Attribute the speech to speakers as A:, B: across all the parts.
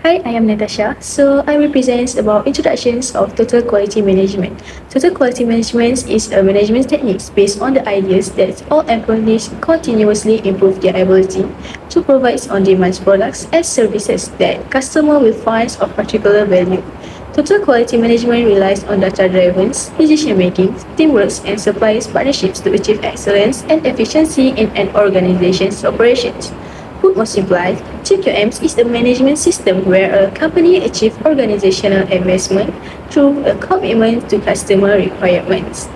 A: Hi, I am Natasha. I will present about introductions of total quality management. Total quality management is a management technique based on the ideas that all employees continuously improve their ability to provide on-demand products and services that customer will find of particular value. Total quality management relies on data-driven decision-making, teamwork, and suppliers partnerships to achieve excellence and efficiency in an organization's operations. Put more simply, TQMs is a management system where a company achieves organizational advancement through a commitment to customer requirements.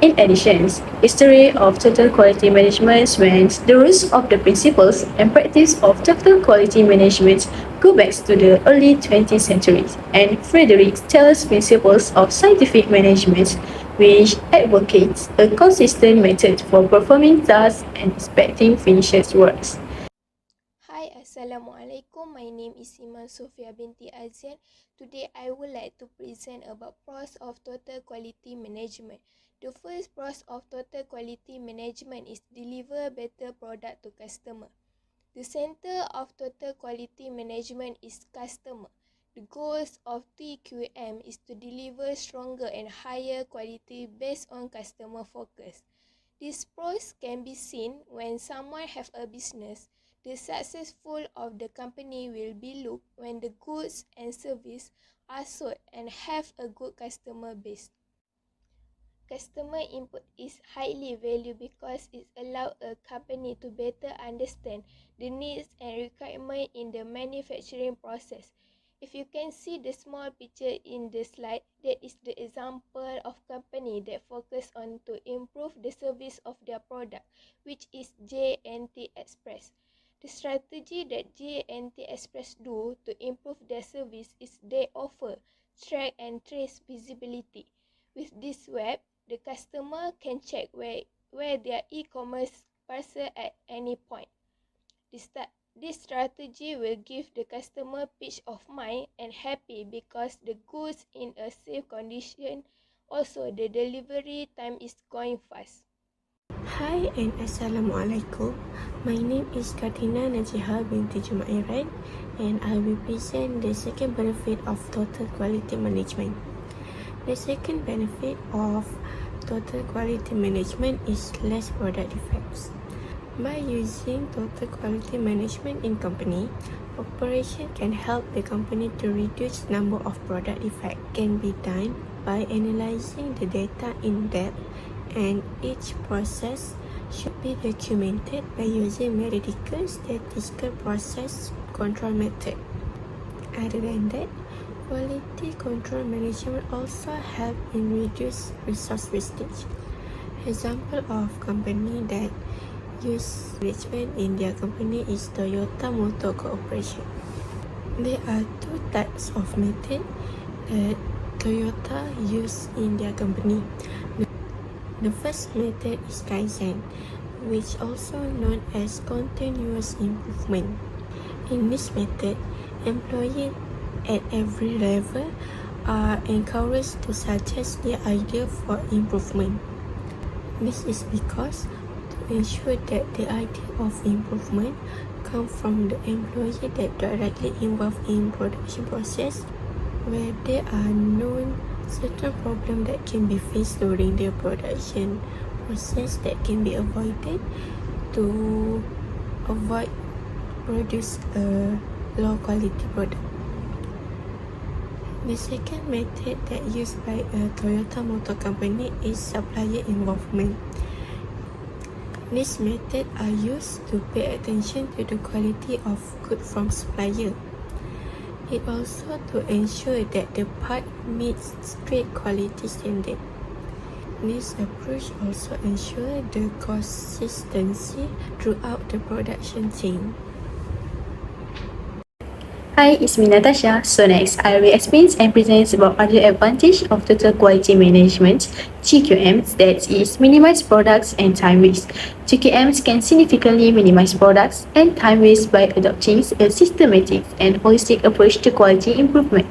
A: In addition, history of total quality management means the roots of the principles and practice of total quality management go back to the early 20th century, and Frederick Taylor's principles of scientific management, which advocates a consistent method for performing tasks and inspecting finished works.
B: Hi, Assalamualaikum. My name is Iman Sofia binti Azian. Today, I would like to present about pros of total quality management. The first pros of total quality management is deliver better product to customer. The center of total quality management is customer. The goals of TQM is to deliver stronger and higher quality based on customer focus. These pros can be seen when someone have a business. The successful of the company will be looked when the goods and service are sold and have a good customer base. Customer input is highly valued because it allows a company to better understand the needs and requirements in the manufacturing process. If you can see the small picture in the slide, that is the example of company that focus on to improve the service of their product, which is J&T Express. The strategy that J&T Express do to improve their service is they offer track and trace visibility. With this web, the customer can check where their e-commerce parcel at any point. This strategy will give the customer peace of mind and happy because the goods in a safe condition. Also, the delivery time is going fast.
C: Hi and Assalamualaikum. My name is Katina Najiha binti Jumairat and I will present the second benefit of total quality management. The second benefit of total quality management is less product defects. By using total quality management in company, operation can help the company to reduce number of product defects. Can be done by analyzing the data in depth, and each process should be documented by using medical statistical process control method. Other than that, quality control management also help in reduce resource wastage. Example of company that use management in their company is Toyota Motor Corporation. There are two types of method that Toyota use in their company. The first method is Kaizen, which also known as continuous improvement. In this method, employees at every level are encouraged to suggest their idea for improvement. This is because to ensure that the idea of improvement comes from the employee that directly involved in production process, where there are known certain problems that can be faced during the production process that can be avoided to avoid produce a low quality product. The second method that used by a Toyota Motor Company is supplier involvement. These methods are used to pay attention to the quality of goods from supplier. It also to ensure that the part meets strict quality standard. This approach also ensures the consistency throughout the production chain.
A: Hi, it's me Natasha. Next, I will explain and present about other advantage of total quality management, TQMs, that is minimize products and time waste. TQMs can significantly minimize products and time waste by adopting a systematic and holistic approach to quality improvement.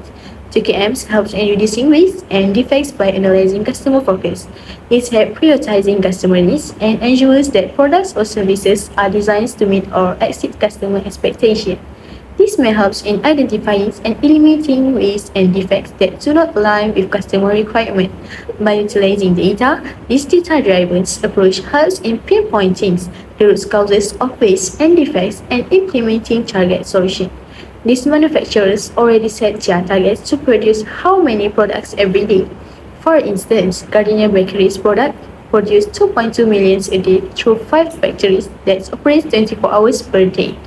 A: TQMs helps in reducing waste and defects by analyzing customer focus. It helps prioritizing customer needs and ensures that products or services are designed to meet or exceed customer expectations. This may help in identifying and eliminating waste and defects that do not align with customer requirements. By utilizing data, this data-driven approach helps in pinpointing the root causes of waste and defects and implementing target solutions. These manufacturers already set their targets to produce how many products every day. For instance, Gardenia Bakery's product produce 2.2 million a day through 5 factories that operate 24 hours per day.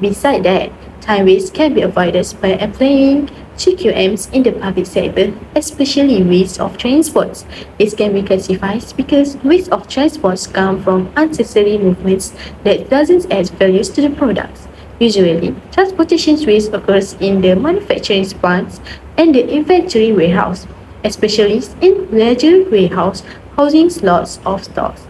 A: Besides that, time waste can be avoided by applying GQMs in the public sector, especially waste of transports. This can be classified because waste of transports come from unnecessary movements that doesn't add values to the products. Usually, transportation waste occurs in the manufacturing plants and the inventory warehouse, especially in larger warehouse housing lots of stocks.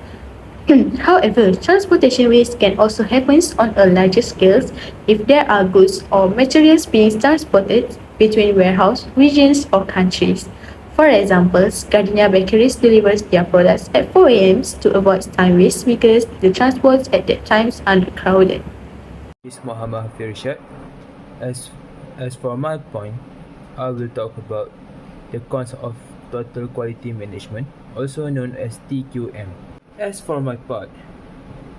A: However, transportation waste can also happen on a larger scale if there are goods or materials being transported between warehouse, regions, or countries. For example, Gardenia Bakeries delivers their products at 4 a.m. to avoid time waste because the transports at that time are crowded.
D: Is Muhammad Firshad. As, as for my point, I will talk about the concept of total quality management, also known as TQM. As for my part,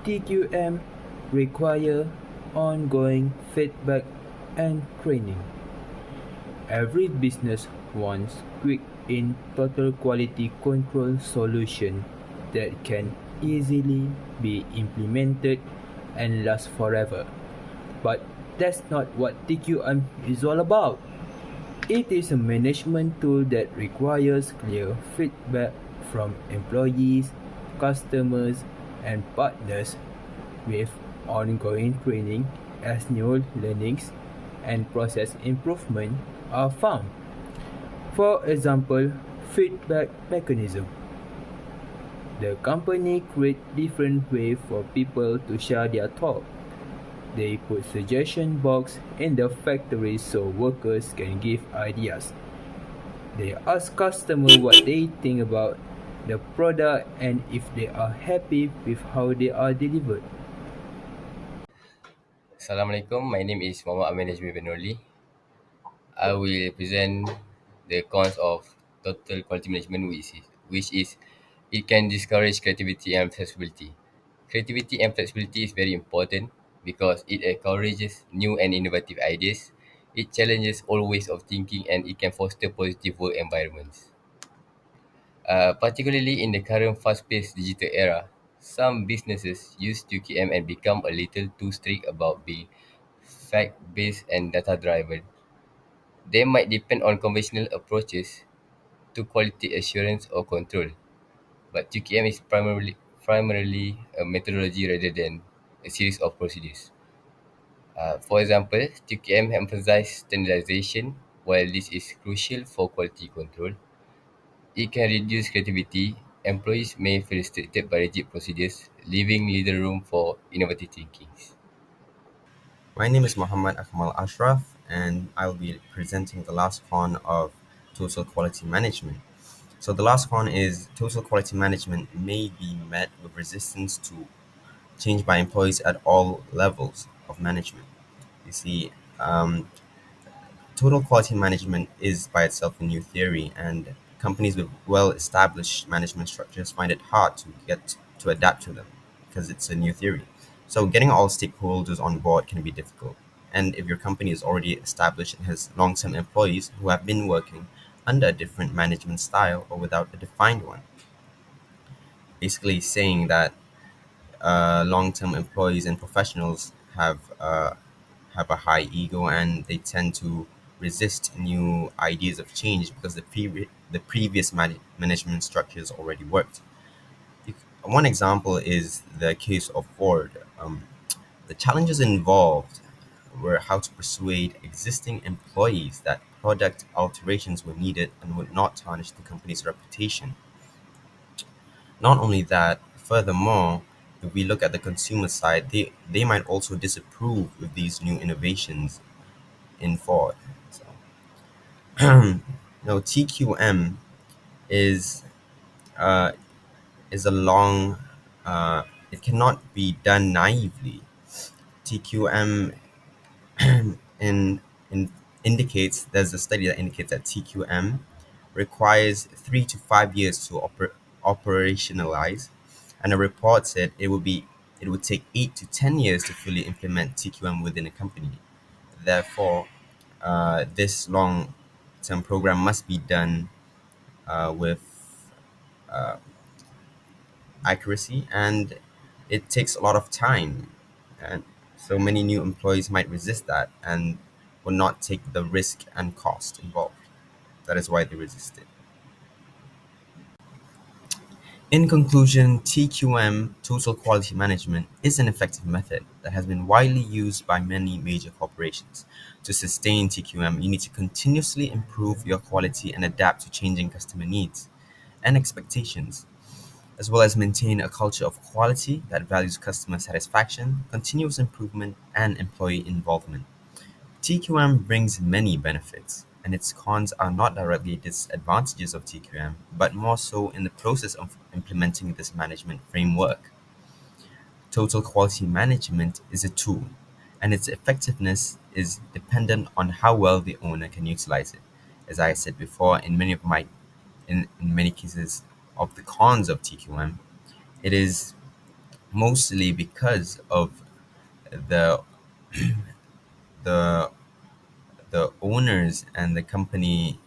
D: TQM require ongoing feedback and training. Every business wants quick in total quality control solution that can easily be implemented and last forever. But that's not what TQM is all about. It is a management tool that requires clear feedback from employees, customers, and partners with ongoing training as new learnings and process improvement are found. For example, feedback mechanism. The company create different ways for people to share their thoughts. They put suggestion box in the factory so workers can give ideas. They ask customers what they think about the product and if they are happy with how they are delivered.
E: Assalamualaikum. My name is Muhammad Amin Najmi bin Nurli. I will present the cons of total quality management, which is it can discourage creativity and flexibility. Creativity and flexibility is very important because it encourages new and innovative ideas. It challenges old ways of thinking and it can foster positive work environments. Particularly in the current fast-paced digital era, some businesses use UKM and become a little too strict about being fact-based and data-driven. They might depend on conventional approaches to quality assurance or control, but UKM is primarily a methodology rather than a series of procedures. For example, TQM emphasizes standardization. While this is crucial for quality control, it can reduce creativity. Employees may feel restricted by rigid procedures, leaving little room for innovative thinking.
F: My name is Muhammad Akmal Ashraf, and I'll be presenting the last con of total quality management. So, the last con is total quality management may be met with resistance to change by employees at all levels of management. You see, total quality management is by itself a new theory, and companies with well established management structures find it hard to get to adapt to them because it's a new theory. So, getting all stakeholders on board can be difficult. And if your company is already established and has long term employees who have been working under a different management style or without a defined one, basically saying that long-term employees and professionals have a high ego and they tend to resist new ideas of change because the previous management structures already worked. One example is the case of Ford. The challenges involved were how to persuade existing employees that product alterations were needed and would not tarnish the company's reputation. Not only that, furthermore, if we look at the consumer side, they might also disapprove with these new innovations in Ford. So, TQM is uh, is a long. It cannot be done naively. TQM in indicates there's a study that indicates that TQM requires 3 to 5 years to operationalize, and a report said it would take 8 to 10 years to fully implement TQM within a company. Therefore, this long-term program must be done with accuracy, and it takes a lot of time, and so many new employees might resist that and will not take the risk and cost involved. That is why they resist it. In conclusion, TQM, Total Quality Management, is an effective method that has been widely used by many major corporations. To sustain TQM, you need to continuously improve your quality and adapt to changing customer needs and expectations, as well as maintain a culture of quality that values customer satisfaction, continuous improvement, and employee involvement. TQM brings many benefits, and its cons are not directly disadvantages of TQM, but more so in the process of implementing this management framework. Total quality management is a tool, and its effectiveness is dependent on how well the owner can utilize it. As I said before, in many cases of the cons of TQM, it is mostly because of the the the owners and the company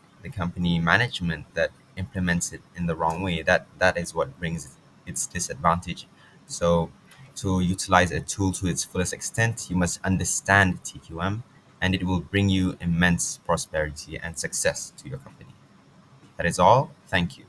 F: management that implements it in the wrong way. That is what brings its disadvantage. So to utilize a tool to its fullest extent, you must understand TQM, and it will bring you immense prosperity and success to your company. That is all. Thank you.